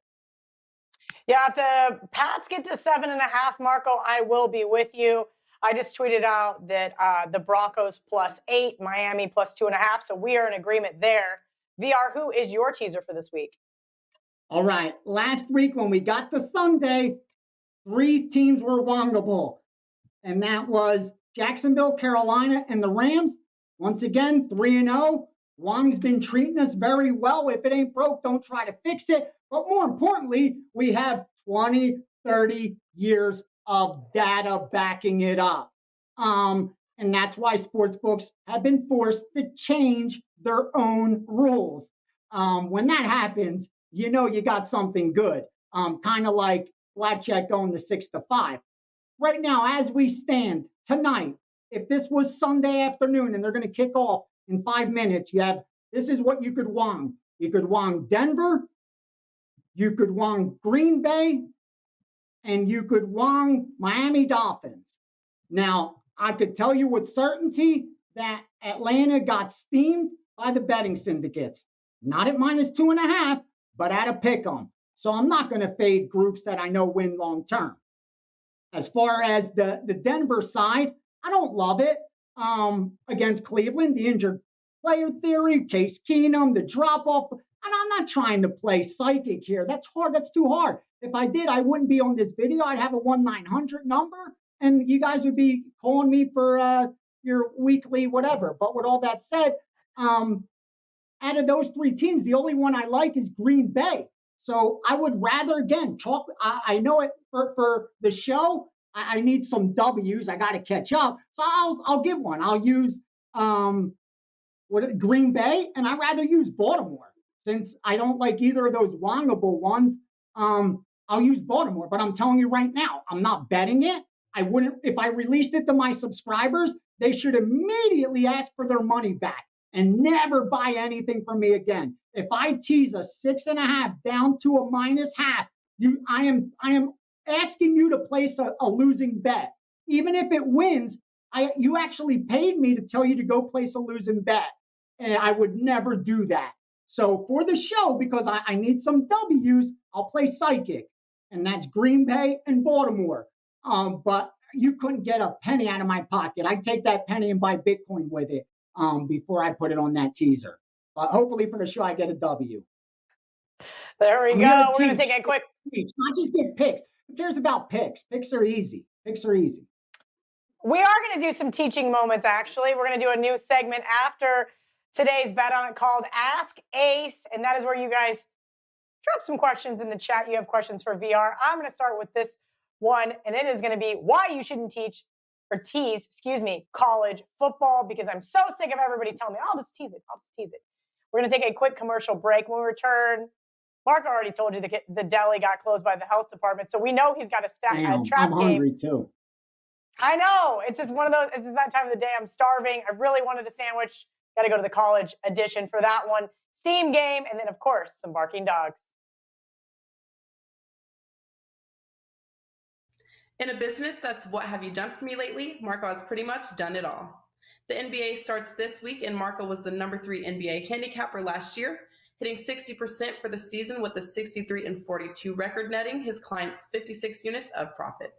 Yeah, if the Pats get to 7.5, Marco, I will be with you. I just tweeted out that the Broncos +8, Miami +2.5. So we are in agreement there. VR, who is your teaser for this week?
All right. Last week when we got to Sunday, 3 teams were wongable. And that was Jacksonville, Carolina, and the Rams. Once again, 3-0. Wong's been treating us very well. If it ain't broke, don't try to fix it. But more importantly, we have 20, 30 years of data backing it up. And that's why sportsbooks have been forced to change their own rules. When that happens, you got something good. Kind of like blackjack going to 6-5. Right now, as we stand tonight, if this was Sunday afternoon and they're going to kick off in 5 minutes, this is what you could wong. You could wong Denver, you could wong Green Bay, and you could wong Miami Dolphins. Now, I could tell you with certainty that Atlanta got steamed by the betting syndicates. Not at -2.5, but at a pick 'em. So I'm not going to fade groups that I know win long term. As far as the Denver side, I don't love it against Cleveland. The injured player theory, Case Keenum, the drop off. And I'm not trying to play psychic here. That's hard. That's too hard. If I did, I wouldn't be on this video. I'd have a 1-900 number, and you guys would be calling me for your weekly whatever. But with all that said, out of those three teams, the only one I like is Green Bay. So I would rather, again, talk. I know it for the show. I need some W's. I got to catch up. So I'll give one. I'll use Green Bay, and I'd rather use Baltimore since I don't like either of those wongable ones. I'll use Baltimore, but I'm telling you right now, I'm not betting it. I wouldn't. If I released it to my subscribers, they should immediately ask for their money back and never buy anything from me again. If I tease a 6.5 down to a -0.5, I am asking you to place a losing bet. Even if it wins, you actually paid me to tell you to go place a losing bet, and I would never do that. So for the show, because I need some W's, I'll play psychic, and that's Green Bay and Baltimore. But you couldn't get a penny out of my pocket. I'd take that penny and buy Bitcoin with it before I put it on that teaser. But hopefully for the show, I get a W.
There we go. We're going to take a quick.
Not just get picks. Who cares about picks? Picks are easy. Picks are easy.
We are going to do some teaching moments, actually. We're going to do a new segment after today's Bet On It called Ask Ace. And that is where you guys drop some questions in the chat. You have questions for VR. I'm going to start with this one, and it is going to be why you shouldn't tease college football, because I'm so sick of everybody telling me, I'll just tease it. We're going to take a quick commercial break. When we return, Mark already told you the deli got closed by the health department, so we know he's got a trap
I'm
game.
Hungry too.
I know. It's just one of those. It's that time of the day. I'm starving. I really wanted a sandwich. Got to go to the college edition for that one. Steam game, and then, of course, some barking dogs.
In a business that's what have you done for me lately, Marco has pretty much done it all. The NBA starts this week, and Marco was the number 3 NBA handicapper last year, hitting 60% for the season with a 63-42 record, netting his clients 56 units of profit.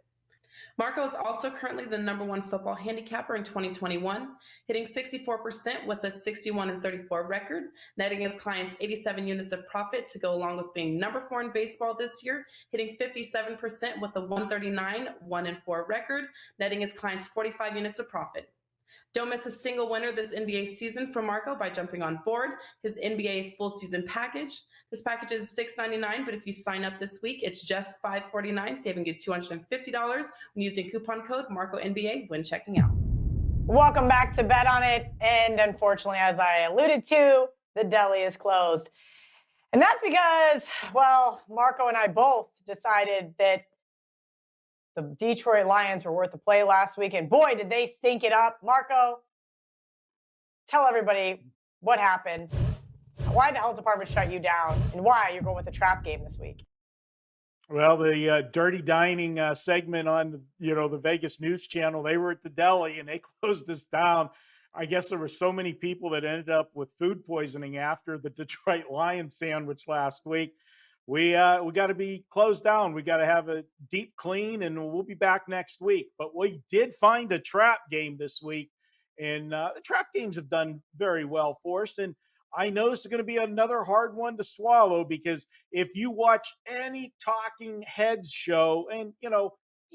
Marco is also currently the number 1 football handicapper in 2021, hitting 64% with a 61-34 record, netting his clients 87 units of profit to go along with being number 4 in baseball this year, hitting 57% with a 139-1-4 record, netting his clients 45 units of profit. Don't miss a single winner this NBA season for Marco by jumping on board his NBA full season package. This package is $6.99, but if you sign up this week, it's just $5.49, saving you $250 when using coupon code MarcoNBA when checking out.
Welcome back to Bet On It. And unfortunately, as I alluded to, the deli is closed. And that's because, well, Marco and I both decided that the Detroit Lions were worth a play last week, and boy, did they stink it up. Marco, tell everybody what happened, why the health department shut you down, and why you're going with the trap game this week.
Well, the Dirty Dining segment on the Vegas News Channel, they were at the deli and they closed us down. I guess there were so many people that ended up with food poisoning after the Detroit Lions sandwich last week. We got to be closed down. We got to have a deep clean, and we'll be back next week. But we did find a trap game this week, and the trap games have done very well for us. And I know this is going to be another hard one to swallow, because if you watch any talking heads show, and you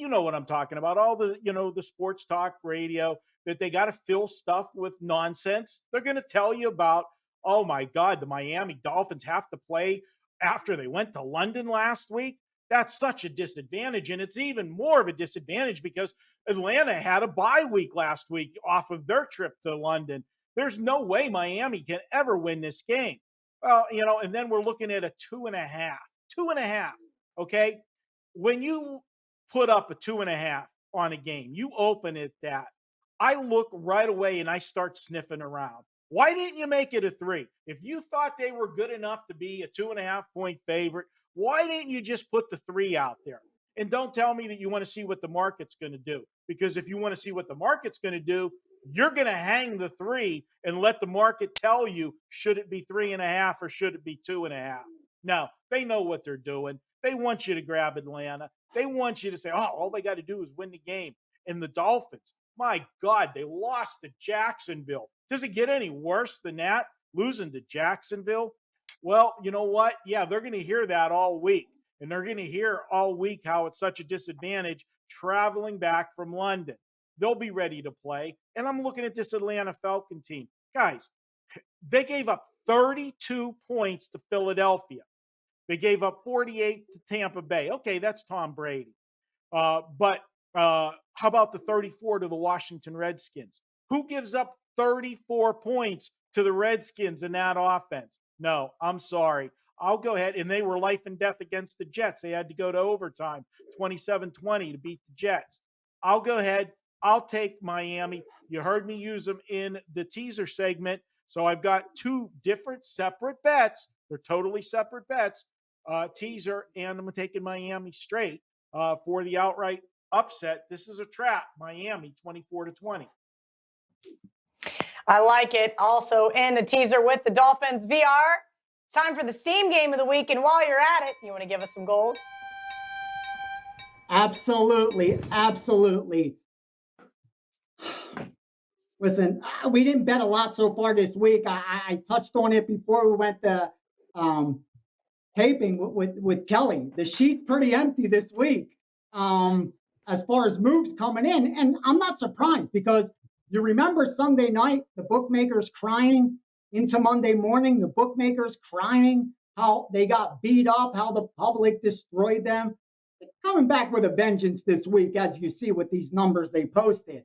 know what I'm talking about, all the the sports talk radio, that they got to fill stuff with nonsense. They're going to tell you about, oh my God, the Miami Dolphins have to play after they went to London last week. That's such a disadvantage. And it's even more of a disadvantage because Atlanta had a bye week last week off of their trip to London. There's no way Miami can ever win this game. Well, and then we're looking at a 2.5. Okay. When you put up a 2.5 on a game, you open it that. I look right away and I start sniffing around. Why didn't you make it a 3? If you thought they were good enough to be a 2.5 point favorite, why didn't you just put the 3 out there? And don't tell me that you want to see what the market's going to do, because if you want to see what the market's going to do, you're going to hang the 3 and let the market tell you, should it be 3.5 or should it be 2.5? No, they know what they're doing. They want you to grab Atlanta. They want you to say, oh, all they got to do is win the game. And the Dolphins, my God, they lost to Jacksonville. Does it get any worse than that, losing to Jacksonville? Well, you know what? Yeah, they're going to hear that all week. And they're going to hear all week how it's such a disadvantage traveling back from London. They'll be ready to play. And I'm looking at this Atlanta Falcon team. Guys, they gave up 32 points to Philadelphia. They gave up 48 to Tampa Bay. Okay, that's Tom Brady. But how about the 34 to the Washington Redskins? Who gives up 34 points to the Redskins in that offense? No, I'm sorry. I'll go ahead. And they were life and death against the Jets. They had to go to overtime, 27-20 to beat the Jets. I'll go ahead. I'll take Miami. You heard me use them in the teaser segment. So I've got 2 different separate bets. They're totally separate bets. Teaser, and I'm taking Miami straight for the outright upset. This is a trap. Miami 24-20.
I like it. Also in the teaser with the Dolphins VR. It's time for the Steam game of the week. And while you're at it, you want to give us some gold?
Absolutely. Absolutely. Listen, we didn't bet a lot so far this week. I touched on it before we went to taping with Kelly. The sheet's pretty empty this week as far as moves coming in. And I'm not surprised because you remember Sunday night, the bookmakers crying into Monday morning, the bookmakers crying how they got beat up, how the public destroyed them. They're coming back with a vengeance this week, as you see with these numbers they posted.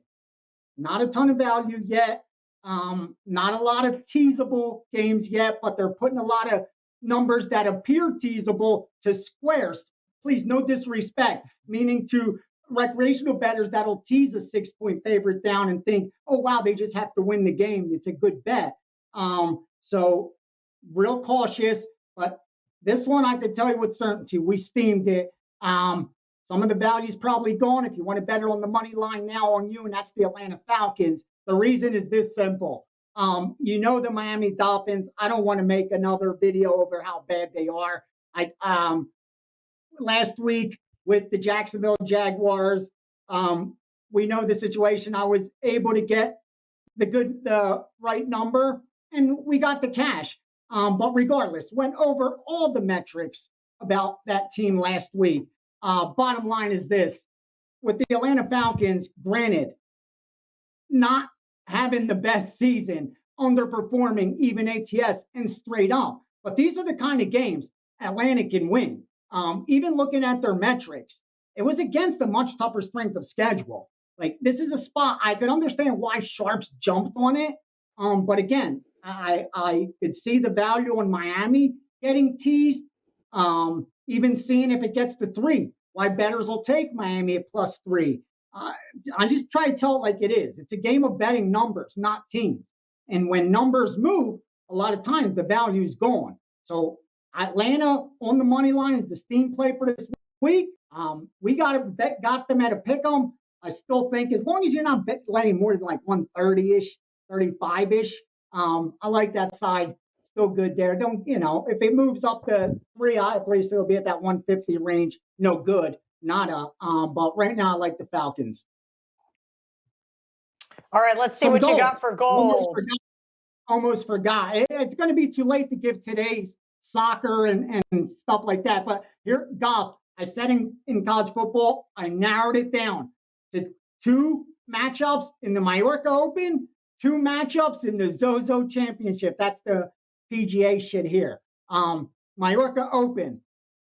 Not a ton of value yet. Not a lot of teasable games yet, but they're putting a lot of numbers that appear teasable to squares. Please, no disrespect, meaning to recreational bettors that'll tease a 6-point favorite down and think, oh, wow, they just have to win the game. It's a good bet. So real cautious, but this one I could tell you with certainty, we steamed it. Some of the value's probably gone. If you want to bet it on the money line now on you, and that's the Atlanta Falcons. The reason is this simple. You know the Miami Dolphins. I don't want to make another video over how bad they are. Last week with the Jacksonville Jaguars, we know the situation. I was able to get the right number, and we got the cash. But regardless, went over all the metrics about that team last week. Bottom line is this. With the Atlanta Falcons, granted, not having the best season, underperforming even ATS and straight up. But these are the kind of games Atlanta can win. Even looking at their metrics, it was against a much tougher strength of schedule. Like, this is a spot I could understand why Sharps jumped on it. But again, I could see the value on Miami getting teased. Even seeing if it gets to 3, why bettors will take Miami at +3. I just try to tell it like it is. It's a game of betting numbers, not teams. And when numbers move, a lot of times the value's gone. So Atlanta on the money line is the steam play for this week. We got them at a pick 'em. I still think as long as you're not laying more than like 130-ish, 35-ish, I like that side. Still good there. Don't, if it moves up to 3, I at least it'll be at that 150 range. No good. Nada. But right now I like the Falcons.
All right, let's see what you got for gold.
Almost forgot. It's going to be too late to give today's soccer and stuff like that. But here, golf. I said in college football, I narrowed it down to 2 matchups in the Mallorca Open, 2 matchups in the Zozo Championship. That's the PGA shit here. Mallorca Open.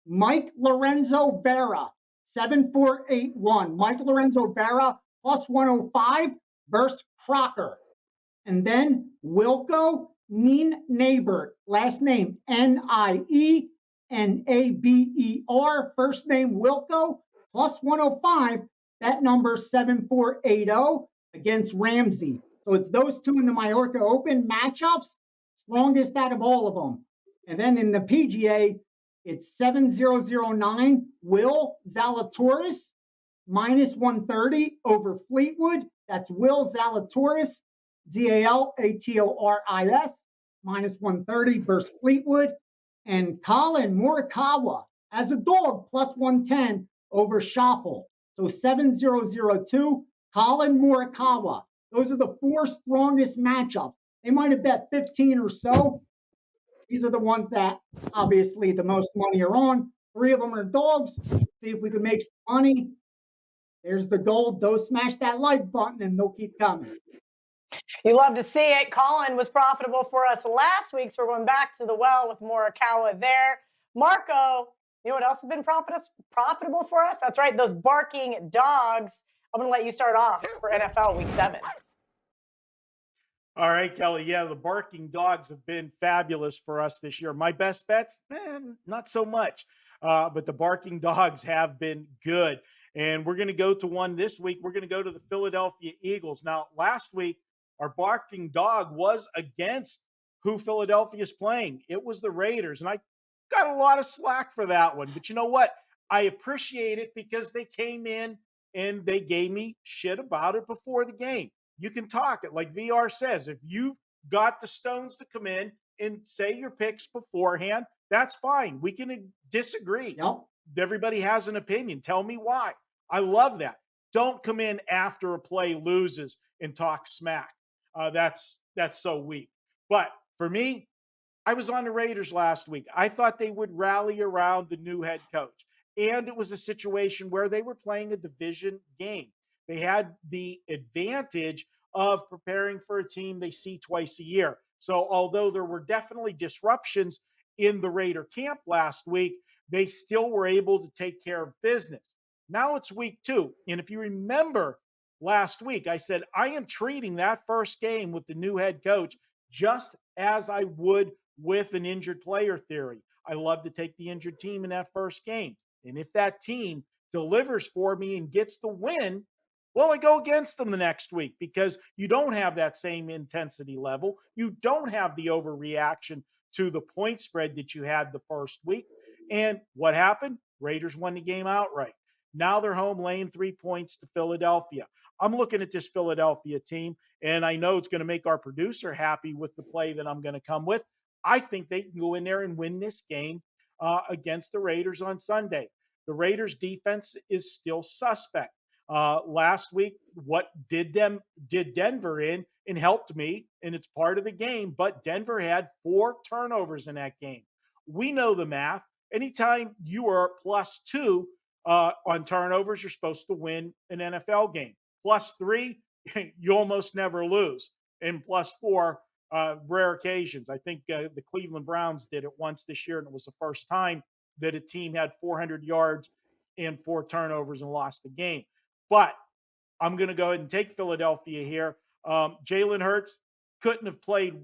Mike Lorenzo Vera, 7-4-8-1. Mike Lorenzo Vera +105 versus Crocker. And then Wilco Neighbor, last name Nienaber, first name Wilco, +105. That number 7480 against Ramsey. So it's those 2 in the Mallorca Open matchups, strongest out of all of them. And then in the PGA, it's 7009 Will Zalatoris minus 130 over Fleetwood. That's Will Zalatoris, Zalatoris, minus 130 versus Fleetwood. And Colin Morikawa as a dog, plus 110 over Schaffel. So 7002, Colin Morikawa. Those are the 4 strongest matchups. They might have bet 15 or so. These are the ones that obviously the most money are on. 3 of them are dogs. See if we can make some money. There's the gold. Go smash that like button and they'll keep coming.
You love to see it. Colin was profitable for us last week, so we're going back to the well with Morikawa there. Marco, you know what else has been profitable for us? That's right, those barking dogs. I'm going to let you start off for NFL Week 7.
All right, Kelly. Yeah, the barking dogs have been fabulous for us this year. My best bets, not so much. But the barking dogs have been good. And we're going to go to one this week. We're going to go to the Philadelphia Eagles. Now, last week, our barking dog was against who Philadelphia's playing. It was the Raiders. And I got a lot of slack for that one. But you know what? I appreciate it because they came in and they gave me shit about it before the game. You can talk it like VR says. If you've got the stones to come in and say your picks beforehand, that's fine. We can disagree.
Yep.
Everybody has an opinion. Tell me why. I love that. Don't come in after a play loses and talk smack. That's so weak. But for me, I was on the Raiders last week. I thought they would rally around the new head coach. And it was a situation where they were playing a division game. They had the advantage of preparing for a team they see twice a year. So although there were definitely disruptions in the Raider camp last week, they still were able to take care of business. Now it's week 2. And if you remember last week, I said, I am treating that first game with the new head coach just as I would with an injured player theory. I love to take the injured team in that first game. And if that team delivers for me and gets the win, well, I go against them the next week because you don't have that same intensity level. You don't have the overreaction to the point spread that you had the first week. And what happened? Raiders won the game outright. Now they're home laying 3 points to Philadelphia. I'm looking at this Philadelphia team, and I know it's going to make our producer happy with the play that I'm going to come with. I think they can go in there and win this game against the Raiders on Sunday. The Raiders defense is still suspect. Last week, what did Denver in and helped me, and it's part of the game, but Denver had 4 turnovers in that game. We know the math. Anytime you are +2 on turnovers, you're supposed to win an NFL game. +3, you almost never lose. And +4, rare occasions. I think the Cleveland Browns did it once this year, and it was the first time that a team had 400 yards and 4 turnovers and lost the game. But I'm going to go ahead and take Philadelphia here. Jalen Hurts couldn't have played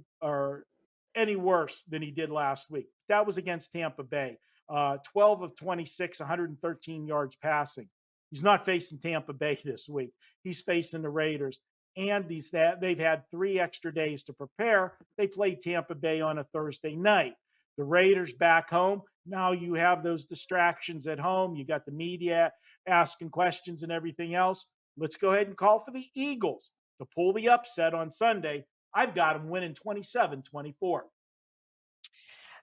any worse than he did last week. That was against Tampa Bay. 12 of 26, 113 yards passing. He's not facing Tampa Bay this week. He's facing the Raiders. And they've had 3 extra days to prepare. They played Tampa Bay on a Thursday night. The Raiders back home. Now you have those distractions at home. You got the media asking questions and everything else. Let's go ahead and call for the Eagles to pull the upset on Sunday. I've got them winning 27-24.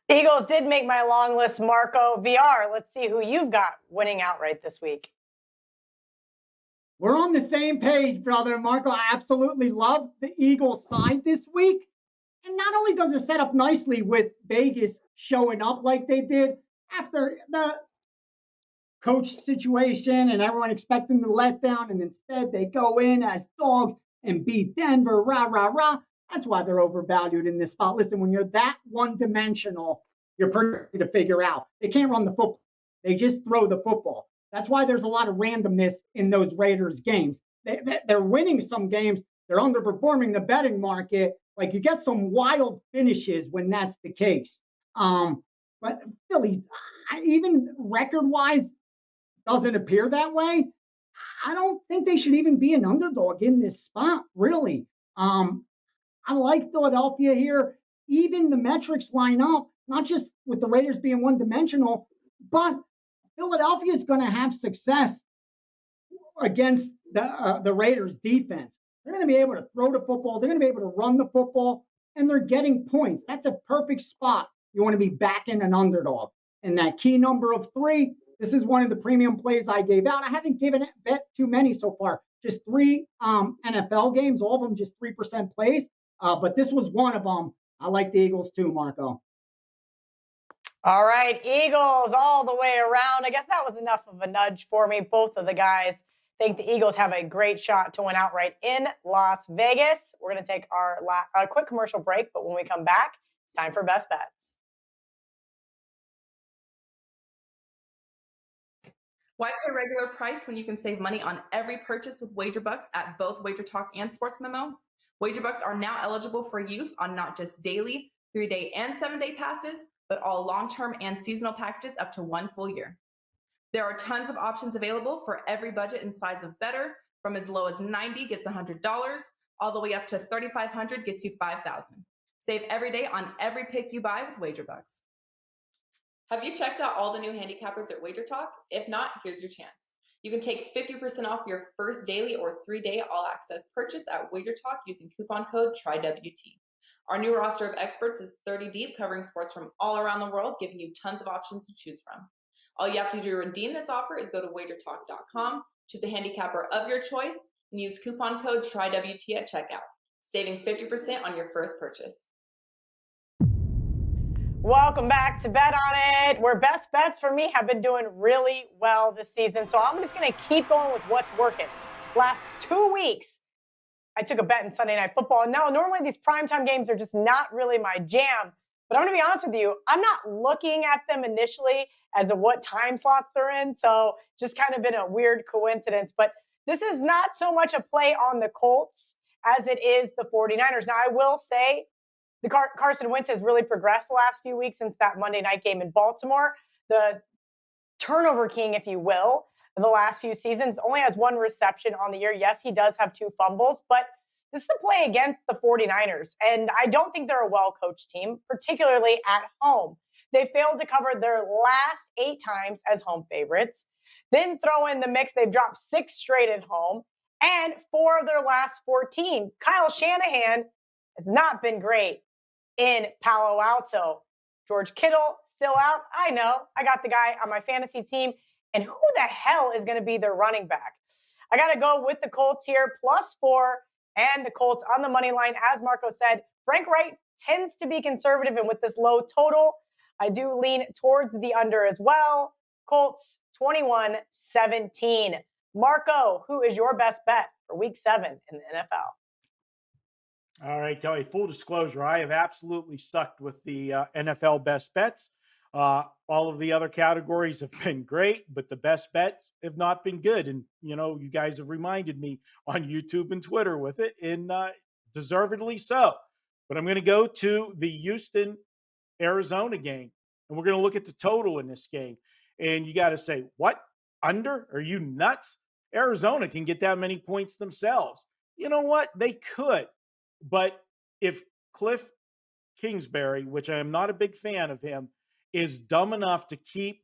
Eagles did make my long list, Marco. VR, let's see who you've got winning outright this week.
We're on the same page, brother. Marco, I absolutely love the Eagles side this week. And not only does it set up nicely with Vegas showing up like they did after the coach situation and everyone expecting the letdown, and instead they go in as dogs and beat Denver, rah, rah, rah. That's why they're overvalued in this spot. Listen, when you're that one-dimensional, you're pretty to figure out. They can't run the football. They just throw the football. That's why there's a lot of randomness in those Raiders games. They're winning some games. They're underperforming the betting market. Like, you get some wild finishes when that's the case. But Philly, even record-wise, doesn't appear that way. I don't think they should even be an underdog in this spot, really. I like Philadelphia here. Even the metrics line up, not just with the Raiders being one-dimensional, but Philadelphia is going to have success against the Raiders defense. They're going to be able to throw the football. They're going to be able to run the football, and they're getting points. That's a perfect spot. You want to be backing an underdog. And that key number of 3, this is one of the premium plays I gave out. I haven't given it bet too many so far. Just 3 NFL games, all of them just 3% plays. But this was one of them. I like the Eagles too, Marco.
All right, Eagles all the way around. I guess that was enough of a nudge for me. Both of the guys think the Eagles have a great shot to win outright in Las Vegas. We're going to take our quick commercial break, but when we come back, it's time for Best Bets.
Why pay regular price when you can save money on every purchase with WagerBucks at both WagerTalk and Sports Memo? WagerBucks are now eligible for use on not just daily, 3-day, and 7-day passes, but all long-term and seasonal packages up to 1 full year. There are tons of options available for every budget and size of bettor, from as low as $90 gets $100, all the way up to $3,500 gets you $5,000. Save every day on every pick you buy with WagerBucks. Have you checked out all the new handicappers at WagerTalk? If not, here's your chance. You can take 50% off your first daily or 3-day all-access purchase at WagerTalk using coupon code TRYWT. Our new roster of experts is 30 deep, covering sports from all around the world, giving you tons of options to choose from. All you have to do to redeem this offer is go to WagerTalk.com, choose a handicapper of your choice, and use coupon code TRYWT at checkout, saving 50% on your first purchase.
Welcome back to Bet On It, where best bets for me have been doing really well this season. So I'm just going to keep going with what's working. Last 2 weeks, I took a bet in Sunday Night Football. And no, normally these primetime games are just not really my jam. But I'm going to be honest with you, I'm not looking at them initially as of what time slots they're in. So just kind of been a weird coincidence. But this is not so much a play on the Colts as it is the 49ers. Now, I will say, Carson Wentz has really progressed the last few weeks since that Monday night game in Baltimore. The turnover king, if you will, in the last few seasons, only has 1 reception on the year. Yes, he does have 2 fumbles, but this is a play against the 49ers. And I don't think they're a well-coached team, particularly at home. They failed to cover their last 8 times as home favorites. Then throw in the mix, they've dropped 6 straight at home and 4 of their last 14. Kyle Shanahan has not been great in Palo Alto. George Kittle still out. I know. I got the guy on my fantasy team. And who the hell is going to be their running back? I got to go with the Colts here, +4, and the Colts on the money line. As Marco said, Frank Wright tends to be conservative, and with this low total, I do lean towards the under as well. Colts 21-17. Marco, who is your best bet for Week 7 in the NFL?
All right, Kelly, full disclosure, I have absolutely sucked with the NFL best bets. All of the other categories have been great, but the best bets have not been good. And, you guys have reminded me on YouTube and Twitter with it, and deservedly so. But I'm going to go to the Houston-Arizona game, and we're going to look at the total in this game. And you got to say, what? Under? Are you nuts? Arizona can get that many points themselves. You know what? They could. But if Cliff Kingsbury, which I am not a big fan of him, is dumb enough to keep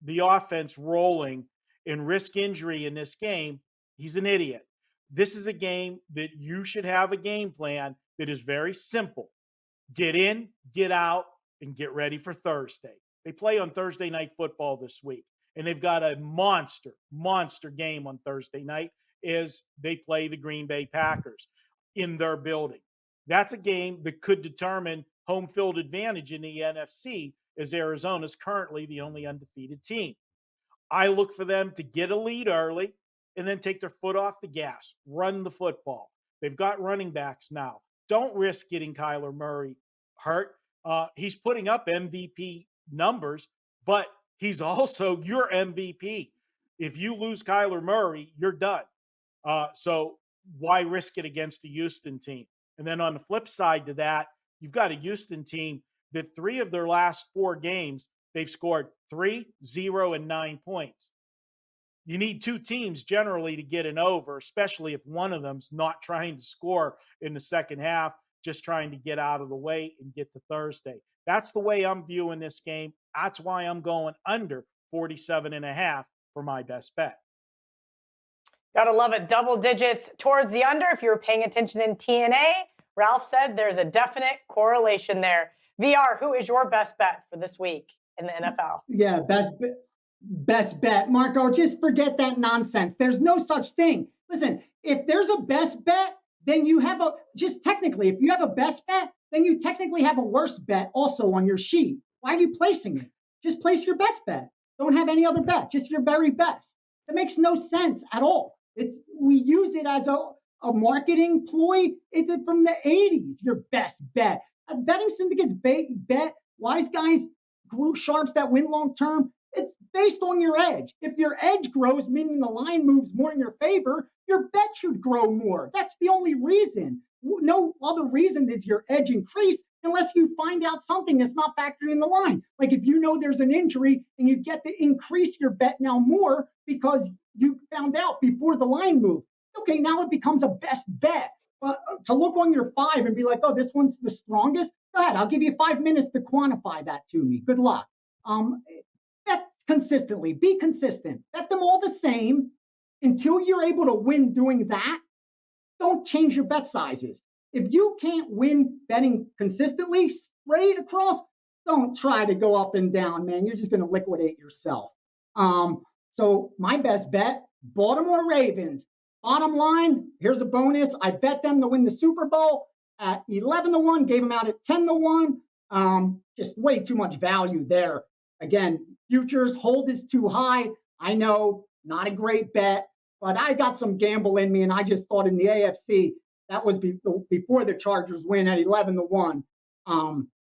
the offense rolling and risk injury in this game, he's an idiot. This is a game that you should have a game plan that is very simple. Get in, get out, and get ready for Thursday. They play on Thursday Night Football this week, and they've got a monster game on Thursday night as they play the Green Bay Packers in their building. That's a game that could determine home field advantage in the NFC, as Arizona's currently the only undefeated team. I look for them to get a lead early and then take their foot off the gas, run the football. They've got running backs now. Don't risk getting Kyler Murray hurt. He's putting up MVP numbers, but he's also your MVP. If you lose Kyler Murray, you're done. So why risk it against a Houston team? And then on the flip side to that, you've got a Houston team that 3 of their last 4 games, they've scored 3, 0, and 9 points. You need 2 teams generally to get an over, especially if one of them's not trying to score in the second half, just trying to get out of the way and get to Thursday. That's the way I'm viewing this game. That's why I'm going under 47.5 for my best bet.
Gotta love it. Double digits towards the under. If you were paying attention in TNA, Ralph said there's a definite correlation there. VR, who is your best bet for this week in the NFL?
Yeah, best bet. Marco, just forget that nonsense. There's no such thing. Listen, if there's a best bet, then you have just technically, if you have a best bet, then you technically have a worst bet also on your sheet. Why are you placing it? Just place your best bet. Don't have any other bet, just your very best. That makes no sense at all. We use it as a marketing ploy. It's from the 80s, your best bet. Betting syndicates bet wise guys, sharps that win long term. It's based on your edge. If your edge grows, meaning the line moves more in your favor, your bet should grow more. That's the only reason. No other reason is your edge increase unless you find out something that's not factored in the line. Like if you know there's an injury and you get to increase your bet now more because you found out before the line moved. Okay, now it becomes a best bet. But to look on your 5 and be like, oh, this one's the strongest, go ahead. I'll give you 5 minutes to quantify that to me. Good luck. Bet consistently. Be consistent. Bet them all the same until you're able to win doing that. Don't change your bet sizes. If you can't win betting consistently straight across, don't try to go up and down, man. You're just going to liquidate yourself. So my best bet, Baltimore Ravens. Bottom line, here's a bonus. I bet them to win the Super Bowl at 11-1, gave them out at 10-1. Just way too much value there. Again, futures hold is too high. I know, not a great bet, but I got some gamble in me, and I just thought in the AFC, that was before the Chargers win at 11-1.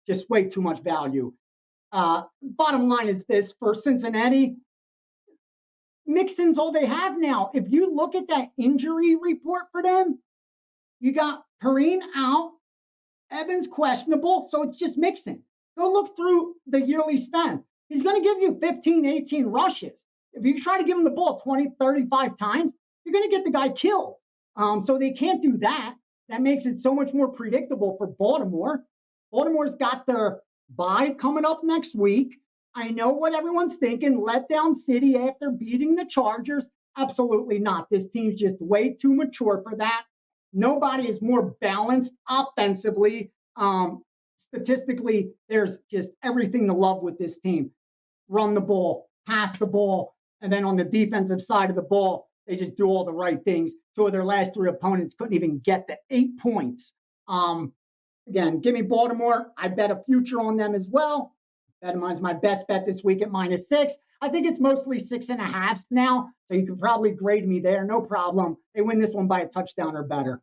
Just way too much value. Bottom line is this, for Cincinnati, Mixon's all they have now. If you look at that injury report for them, you got Perrine out, Evans questionable, so it's just Mixon. Go look through the yearly stats. He's going to give you 15, 18 rushes. If you try to give him the ball 20, 35 times, you're going to get the guy killed. So they can't do that. That makes it so much more predictable for Baltimore. Baltimore's got their bye coming up next week. I know what everyone's thinking, letdown city after beating the Chargers. Absolutely not. This team's just way too mature for that. Nobody is more balanced offensively. Statistically, there's just everything to love with this team. Run the ball, pass the ball, and then on the defensive side of the ball, they just do all the right things. 2 of their last 3 opponents couldn't even get the 8 points. Again, give me Baltimore. I bet a future on them as well. Bet them as my best bet this week at -6. I think it's mostly 6.5 now, so you can probably grade me there. No problem. They win this one by a touchdown or better.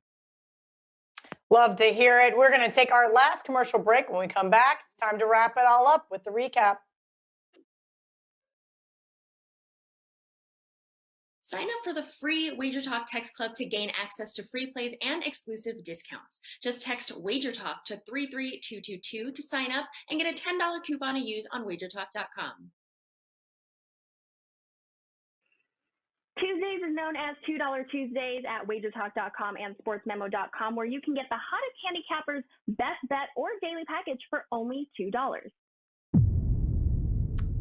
Love to hear it. We're going to take our last commercial break. When we come back, it's time to wrap it all up with the recap.
Sign up for the free WagerTalk text club to gain access to free plays and exclusive discounts. Just text WagerTalk to 33222 to sign up and get a $10 coupon to use on WagerTalk.com.
Tuesdays is known as $2 Tuesdays at WagerTalk.com and SportsMemo.com, where you can get the hottest handicappers' best bet or daily package for only $2.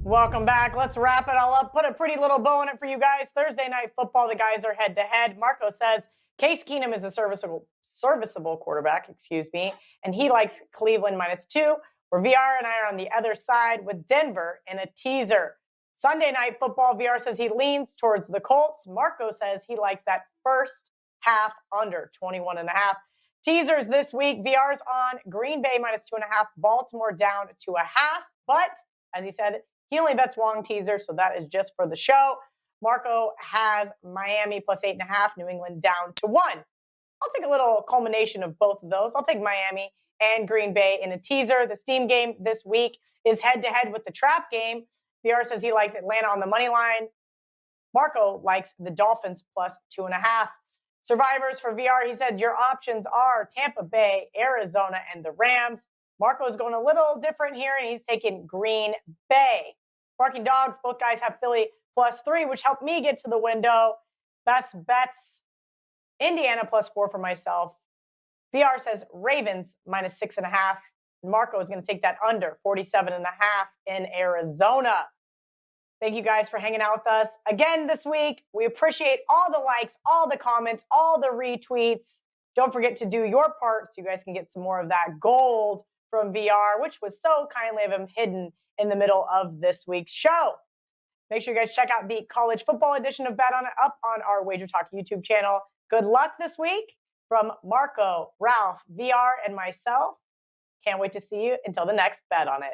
Welcome back. Let's wrap it all up. Put a pretty little bow on it for you guys. Thursday night football, the guys are head-to-head. Marco says Case Keenum is a serviceable quarterback, and he likes Cleveland -2, where VR and I are on the other side with Denver in a teaser. Sunday night football, VR says he leans towards the Colts. Marco says he likes that first half under 21.5. Teasers this week, VR's on Green Bay -2.5, Baltimore down to 0.5. But, as he said, he only bets Wong teaser, so that is just for the show. Marco has Miami +8.5, New England down to 1. I'll take a little culmination of both of those. I'll take Miami and Green Bay in a teaser. The steam game this week is head-to-head with the trap game. VR says he likes Atlanta on the money line. Marco likes the Dolphins +2.5. Survivors for VR, he said your options are Tampa Bay, Arizona, and the Rams. Marco's going a little different here, and he's taking Green Bay. Barking Dogs, both guys have Philly +3, which helped me get to the window. Best bets, Indiana +4 for myself. VR says Ravens -6.5. Marco is going to take that under 47.5 in Arizona. Thank you guys for hanging out with us again this week. We appreciate all the likes, all the comments, all the retweets. Don't forget to do your part so you guys can get some more of that gold from VR, which was so kindly of him hidden in the middle of this week's show. Make sure you guys check out the college football edition of Bet On It up on our WagerTalk YouTube channel. Good luck this week from Marco, Ralph, VR, and myself. Can't wait to see you until the next Bet On It.